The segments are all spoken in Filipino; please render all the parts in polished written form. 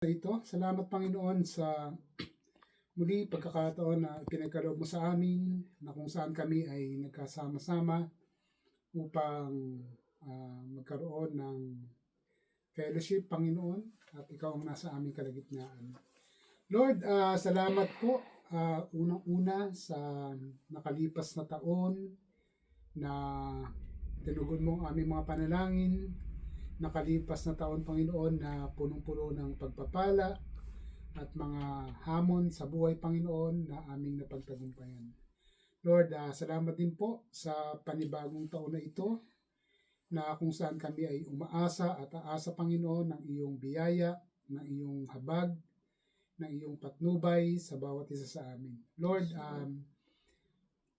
Ito. Salamat Panginoon sa muli pagkakataon na pinagkaloob mo sa amin na kung saan kami ay nagkasama-sama upang magkaroon ng fellowship, Panginoon, at ikaw ang nasa aming kalagitnaan. Lord, salamat po unang-una sa nakalipas na taon na tinugon mo ang aming mga panalangin. Nakalipas na taon, Panginoon, na punong-puno ng pagpapala at mga hamon sa buhay, Panginoon, na aming napagtagumpayan. Lord, salamat din po sa panibagong taon na ito na kung saan kami ay umaasa at aasa, Panginoon, ng iyong biyaya, ng iyong habag, ng iyong patnubay sa bawat isa sa amin. Lord,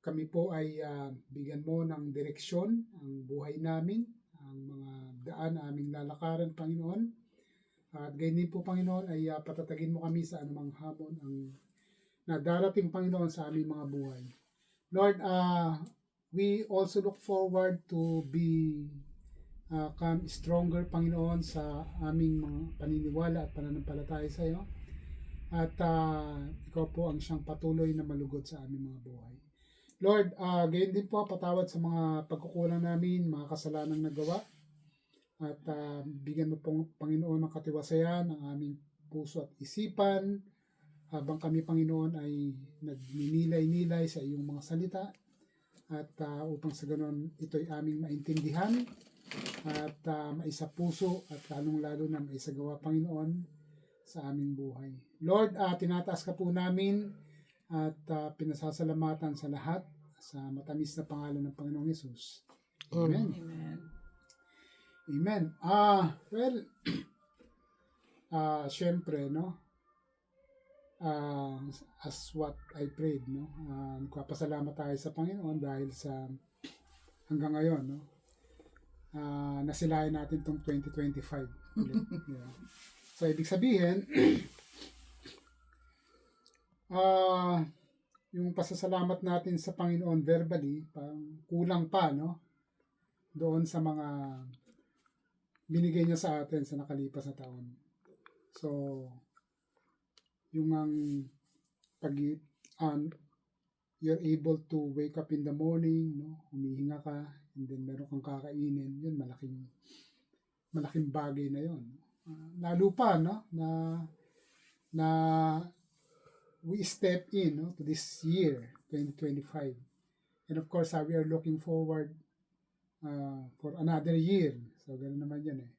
kami po ay bigyan mo ng direksyon ang buhay namin, ang mga daan na aming lalakaran, Panginoon. At gayon din po, Panginoon, ay patatagin mo kami sa anumang hamon na darating, Panginoon, sa aming mga buhay. Lord, we also look forward to come stronger, Panginoon, sa aming mga paniniwala at pananampalataya sa iyo. At ikaw po ang siyang patuloy na malugod sa aming mga buhay. Lord, gayon din po, patawad sa mga pagkukulang namin, mga kasalanang nagawa. At bigyan mo pong, Panginoon, ng katiwasayan ang aming puso at isipan habang kami, Panginoon, ay nagninilay-nilay sa iyong mga salita. At upang sa ganon, ito'y aming maintindihan at maisa puso at lalong-lalo na maisagawa, Panginoon, sa aming buhay. Lord, tinataas ka po namin at pinasasalamatan sa lahat sa matamis na pangalan ng Panginoong Hesus. Amen. Amen. Amen. Syempre, no? As what I prayed, no? Nagpapasalamat tayo sa Panginoon dahil sa hanggang ngayon, no? Nasilayan natin tong 2025. Yeah. So, ibig sabihin, yung pasasalamat natin sa Panginoon verbally, parang kulang pa, no? Doon sa mga binigay niya sa atin sa nakalipas na taon. So, yung ang you're able to wake up in the morning, no? Humihinga ka, and then meron kang kakainin, yun, malaking bagay na yun. Lalo pa, no? Na we step in, no, to this year, 2025. And of course, we are looking forward for another year. So, gano'n naman yan eh.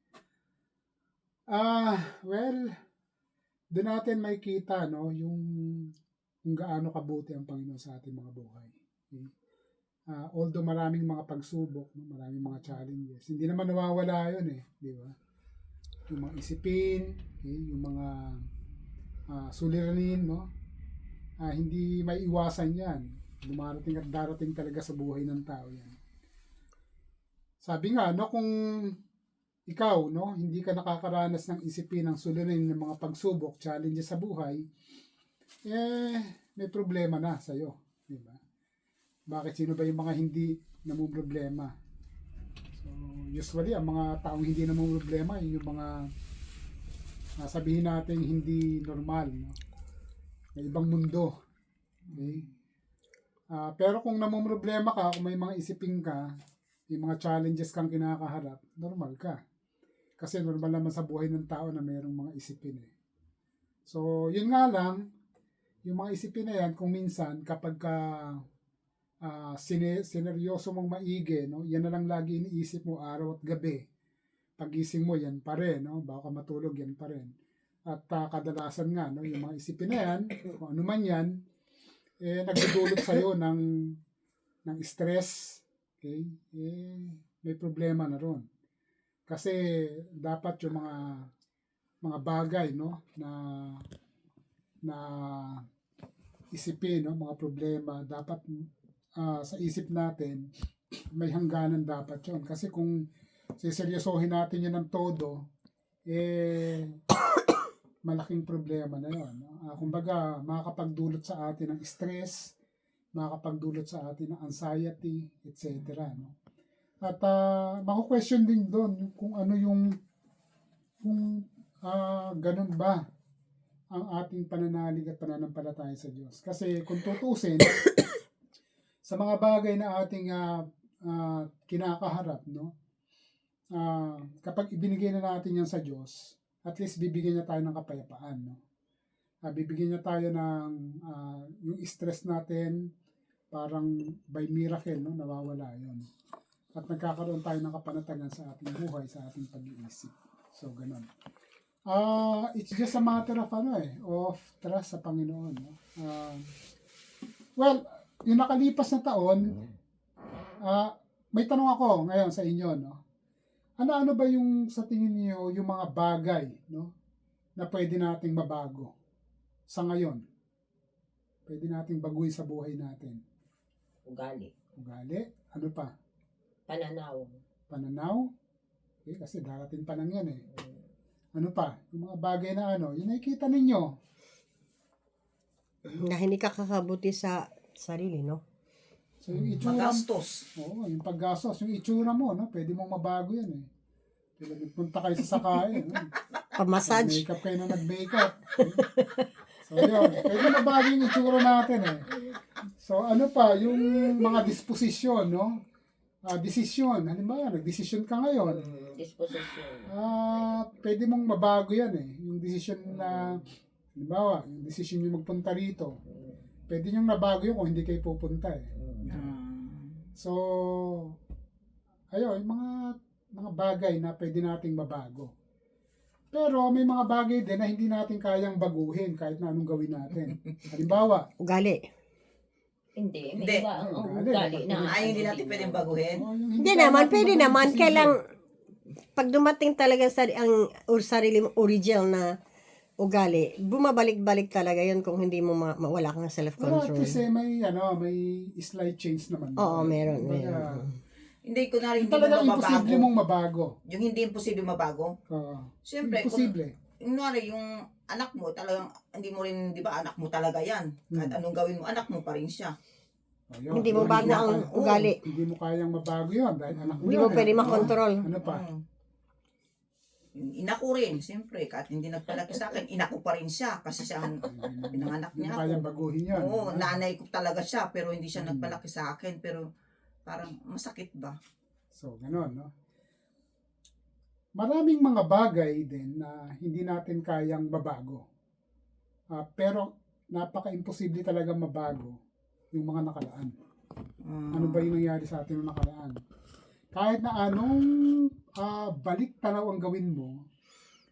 Doon natin makikita, no, yung kung gaano kabuti ang Panginoon sa ating mga buhay. Okay? Although maraming mga pagsubok, no, maraming mga challenges, hindi naman nawawala yun eh. Di ba? Yung mga isipin, okay, yung mga suliranin, no? Hindi may iwasan yan. Dumarating at darating talaga sa buhay ng tao yan. Sabi nga, no, kung ikaw, no, hindi ka nakakaranas ng isipin ng suliranin ng mga pagsubok, challenges sa buhay, may problema na sa'yo. Diba? Bakit sino ba yung mga hindi namumroblema? So, usually, ang mga taong hindi namumroblema, yung mga sabihin natin hindi normal, no? May ibang mundo. Okay? Pero kung namumroblema ka, kung may mga isipin ka, yung mga challenges kang kinakaharap, normal ka. Kasi normal naman sa buhay ng tao na mayroong mga isipin eh. So, yun nga lang, yung mga isipin na yan, kung minsan, kapag sineryoso mong maigi, no, yan na lang lagi iniisip mo araw at gabi. Pagising mo, yan pa rin, no? Bago ka matulog, yan pa rin. At kadalasan nga, no, yung mga isipin na yan, kung ano man yan, nagdudulot sa'yo ng stress, okay? May problema na ron. Kasi dapat yung mga bagay, no, na isipin, no, mga problema, dapat sa isip natin, may hangganan dapat yun. Kasi kung siseryosohin natin yan ng todo, malaking problema na yun. Kumbaga, makakapagdulot sa atin ng stress, makakapagdulot sa atin ng anxiety, etc. No? At mako-question din doon kung ano yung kung ganun ba ang ating pananalig at pananampalataya sa Diyos. Kasi kung tutusin, sa mga bagay na ating kinakaharap, no? Kapag ibinigay na natin yan sa Diyos, at least bibigyan niya tayo ng kapayapaan, no? Bibigyan niya tayo ng yung stress natin, parang by miracle, no? Nawawala yun. At nagkakaroon tayo ng kapanatagan sa ating buhay, sa ating pag-iisip. So, ganun. It's just a matter of of trust sa Panginoon. No? Well, yung nakalipas na taon, may tanong ako ngayon sa inyo, no? Ano ba yung sa tingin niyo yung mga bagay, no, na pwede nating mabago sa ngayon? Pwede nating baguhin sa buhay natin. Ugali. Ano pa? Pananaw. Okay, kasi darating pa lang yan eh. Ano pa? Yung mga bagay na yung nakikita ninyo. Na hindi ka kakabuti sa sarili, no? So, yung itsura. Magastos. Oo, yung paggastos. Yung itsura mo, no? Pwede mong mabago yan eh. Pwede magpunta kayo sa sakayan. No? Pamassage. Nag-makeup kayo na nag-makeup. So, yun. Pwede mabago yung itsura natin eh. So, ano pa? Yung mga disposisyon, no? Desisyon. Halimbawa, nag-desisyon ka ngayon. Disposition. Pwede mong mabago yan eh. Yung desisyon na, halimbawa, yung desisyon nyo magpunta rito. Pwede nyo nabago yun kung hindi kayo pupunta eh. So, ayun, yung mga bagay na pwede nating mabago. Pero may mga bagay din na hindi natin kayang baguhin kahit na anong gawin natin. Halimbawa, Ugali. Hindi. Hindi. Ugali na. Hindi natin pwedeng baguhin. Hindi naman, pwede naman. Kailang, pag dumating talaga ang sarili mo original na ugali, bumabalik-balik talaga yun kung hindi mo mawala kang Pero at self-control. least may slight change naman. Oo, meron. Hindi, kunwari hindi mo Talaga imposible mababago. mong mabago. Yung hindi imposible mabago. Siyempre, Imposible. kunwari yung anak mo, talagang, hindi mo rin, di ba, anak mo talaga yan. Kahit anong gawin mo, anak mo pa rin siya. Ayun. Hindi mo bago ang ugali. Hindi mo kayang mabago yun dahil anak mo Hindi yan mo pwede eh. makontrol. Ano pa? Yung ina ko rin, siyempre, kahit hindi nagpalaki sa akin, ina ko pa rin siya, kasi siya ang pinanganak Hindi mo niya kayang ako. baguhin yan. Oo, nanay ko talaga siya, pero hindi siya nagpalaki sa akin, pero parang masakit ba? So, gano'n, no? Maraming mga bagay din na hindi natin kayang mabago. Pero napaka-imposible talaga mabago yung mga nakaraan. Ano ba yung nangyari sa atin noong nakaraan? Kahit na anong balik tanaw ang gawin mo,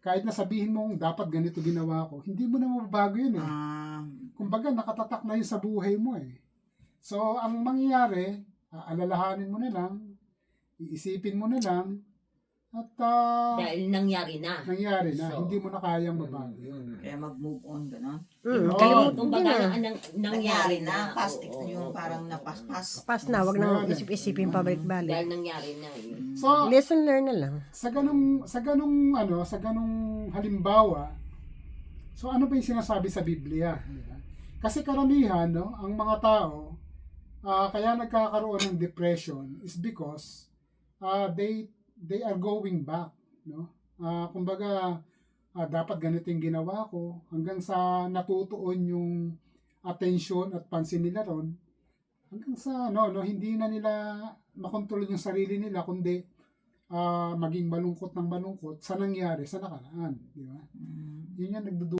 kahit na sabihin mong dapat ganito ginawa ko, hindi mo na mababago yun eh. Kumbaga, nakatatak na yun sa buhay mo eh. So, ang mangyayari, alalahanin mo na lang, iisipin mo na lang, at Dahil nangyari na. So, hindi mo na kayang mabago yun. Kaya mag-move on, gano'n. Kalimutan Kumbaga, na. nangyari na. Past, Oo, yung oo, parang oo. napaspas. Pas na, wag na isip-isipin pabalik-balik. Dahil nangyari na. So, Lesson learn na lang. sa ganung halimbawa, so ano ba yung sinasabi sa Biblia? Diba? Kasi karamihan, no, ang mga tao, kaya nagkakaroon ng depression is because they are going back, no? Kumbaga, dapat ganito yung ginawa ko hanggang sa natutuon yung attention at pansin nila ron hanggang sa hindi na nila makontrol yung sarili nila kundi maging malungkot ng malungkot sa nangyari sa nakaraan, di ba? Yun yung